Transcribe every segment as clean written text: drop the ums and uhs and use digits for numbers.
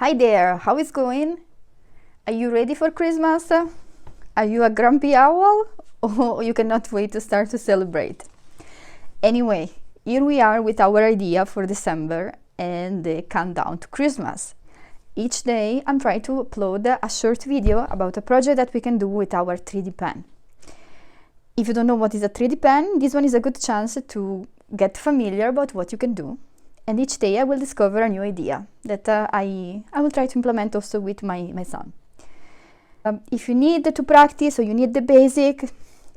Hi there, how is going? Are you ready for Christmas? Are you a grumpy owl? Or you cannot wait to start to celebrate? Anyway, here we are with our idea for December and the countdown to Christmas. Each day I'm trying to upload a short video about a project that we can do with our 3D pen. If you don't know what is a 3D pen, this one is a good chance to get familiar about what you can do. And each day I will discover a new idea that I will try to implement also with my son. If you need to practice or you need the basic,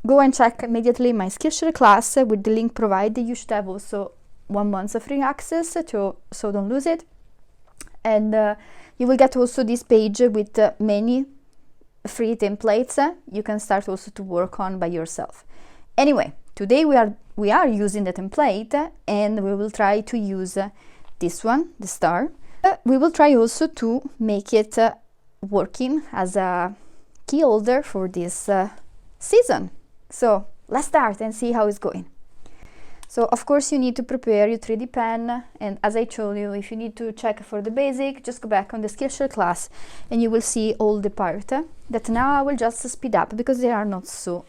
go and check immediately my Skillshare class with the link provided. You should have also 1 month of free access, so don't lose it. And you will get also this page with many free templates you can start also to work on by yourself. Anyway, today we are using the template and we will try to use this one, the star. We will try also to make it working as a key holder for this season. So let's start and see how it's going. So of course you need to prepare your 3D pen, and as I told you, if you need to check for the basic, just go back on the Skillshare class and you will see all the part that now I will just speed up because they are not so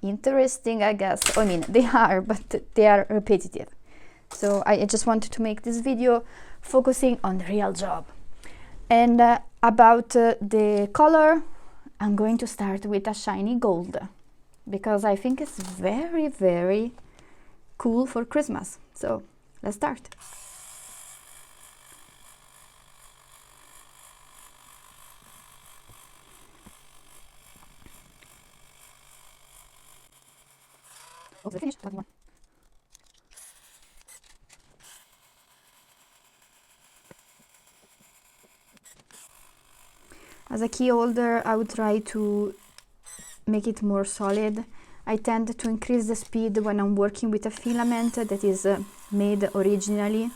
interesting, I guess. I mean, they are, but they are repetitive. So I just wanted to make this video focusing on the real job. And about the color, I'm going to start with a shiny gold because I think it's very, very cool for Christmas. So let's start. Oh, they finished. As a key holder, I would try to make it more solid. I tend to increase the speed when I'm working with a filament that is made originally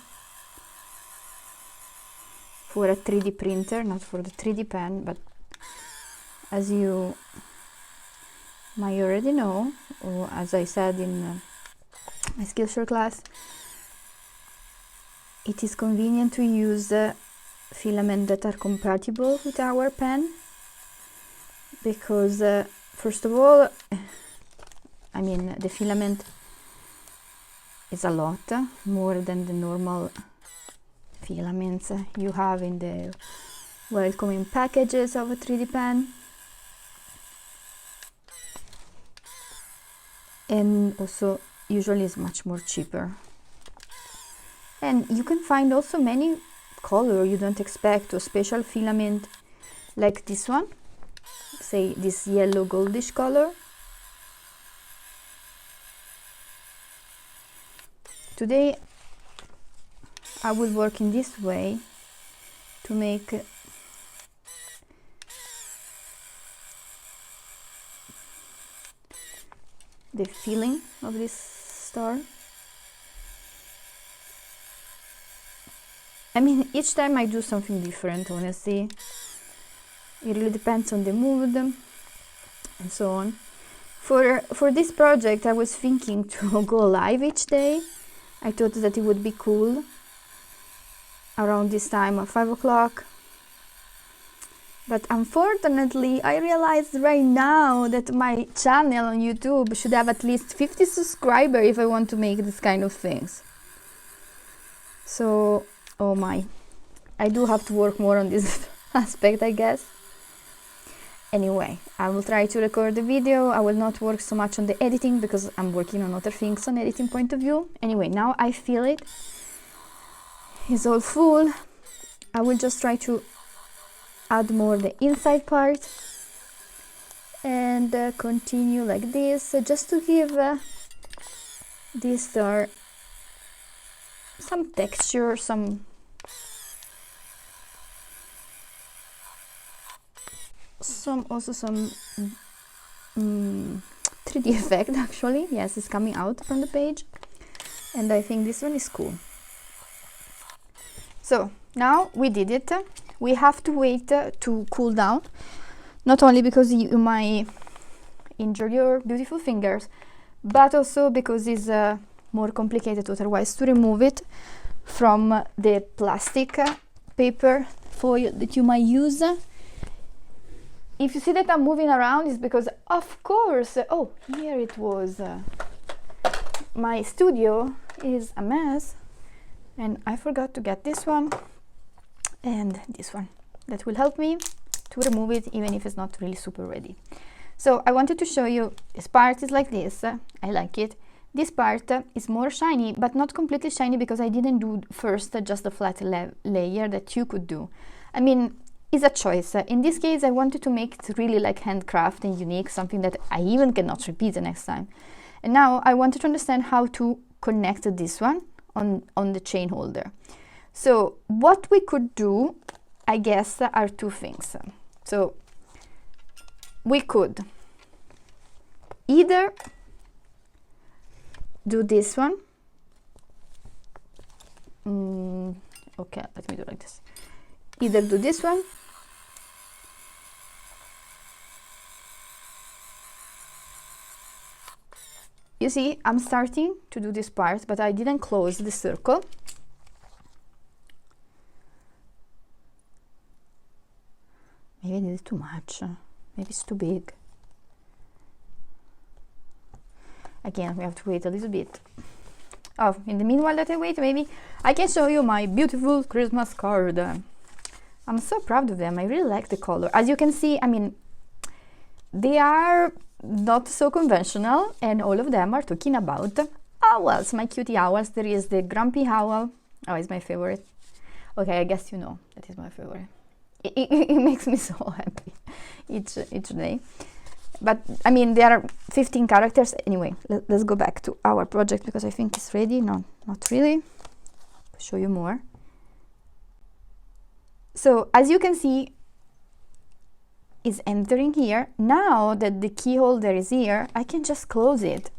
for a 3D printer, not for the 3D pen, but as you might already know, or as I said in my Skillshare class, it is convenient to use filament that are compatible with our pen because first of all, I mean, the filament is a lot more than the normal filaments you have in the welcoming packages of a 3D pen. And also usually is much more cheaper. And you can find also many color you don't expect, or special filament like this one, say this yellow goldish color. Today I will work in this way to make the feeling of this star. I mean, each time I do something different, honestly. It really depends on the mood and so on. For this project, I was thinking to go live each day. I thought that it would be cool around this time of 5 o'clock. But unfortunately, I realized right now that my channel on YouTube should have at least 50 subscribers if I want to make this kind of things. So, oh my, I do have to work more on this aspect, I guess. Anyway, I will try to record the video. I will not work so much on the editing because I'm working on other things on editing point of view. Anyway, now I feel it. It's all full. I will just try to add more the inside part and continue like this, just to give this star some texture, some also some 3D effect actually. Yes, it's coming out from the page, and I think this one is cool. So now we did it. We have to wait to cool down, not only because you might injure your beautiful fingers, but also because it's more complicated otherwise to remove it from the plastic paper foil that you might use. If you see that I'm moving around, it's because, of course, oh, here it was. My studio is a mess, and I forgot to get this one and this one. That will help me to remove it, even if it's not really super ready. So I wanted to show you, this part is like this. I like it. This part is more shiny, but not completely shiny, because I didn't do first just a flat layer that you could do. I mean, it's a choice. In this case, I wanted to make it really like handcraft and unique, something that I even cannot repeat the next time. And now I wanted to understand how to connect this one on the chain holder. So what we could do, I guess, are two things. So we could either do this one. Okay, let me do like this. Either do this one, you see, I'm starting to do this part, but I didn't close the circle. Maybe I did it too much. Maybe it's too big. Again, we have to wait a little bit. Oh, in the meanwhile that I wait, maybe I can show you my beautiful Christmas card. I'm so proud of them. I really like the color. As you can see, I mean, they are not so conventional, and all of them are talking about owls, my cutie owls. There is the grumpy owl. Oh, it's my favorite. Okay, I guess you know that is my favorite. It makes me so happy each day. But I mean, there are 15 characters. Anyway, let's go back to our project, because I think it's ready. No, not really. I'll show you more. So as you can see, is entering here. Now that the key holder is here, I can just close it.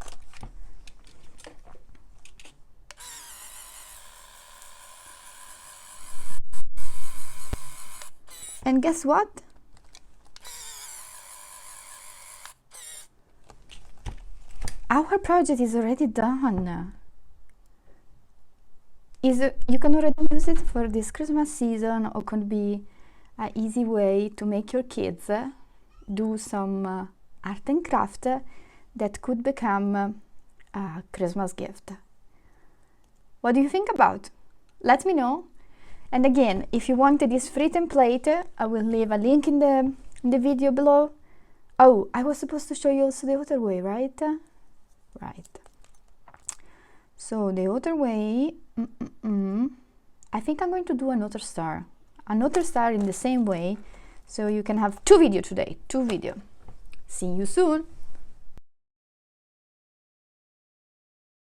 And guess what? Our project is already done. You can already use it for this Christmas season, or could be an easy way to make your kids do some art and craft that could become a Christmas gift. What do you think about? Let me know. And again, if you wanted this free template, I will leave a link in the video below. Oh, I was supposed to show you also the other way, right? Right. So the other way, I think I'm going to do another star in the same way, so you can have two videos today, two videos. See you soon.